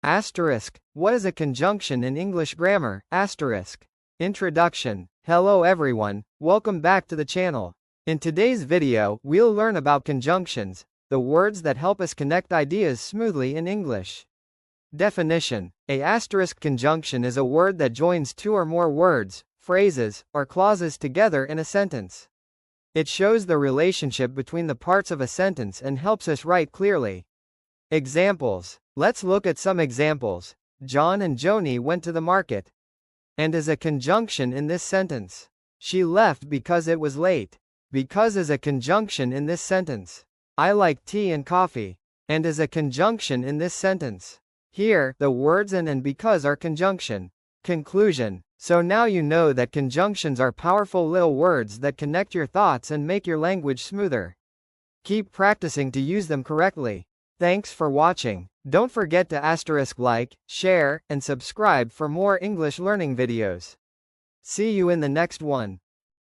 Asterisk. What is a conjunction in English grammar? Asterisk. Introduction. Hello everyone, welcome back to the channel. In today's video, we'll learn about conjunctions, the words that help us connect ideas smoothly in English. Definition. A asterisk conjunction is a word that joins two or more words, phrases, or clauses together in a sentence. It shows the relationship between the parts of a sentence and helps us write clearly. Examples. Let's look at some examples. John and Joni went to the market. And is a conjunction in this sentence. She left because it was late. Because is a conjunction in this sentence. I like tea and coffee. And is a conjunction in this sentence. Here, the words and because are conjunction. Conclusion. So now you know that conjunctions are powerful little words that connect your thoughts and make your language smoother. Keep practicing to use them correctly. Thanks for watching. Don't forget to like, share, and subscribe for more English learning videos. See you in the next one.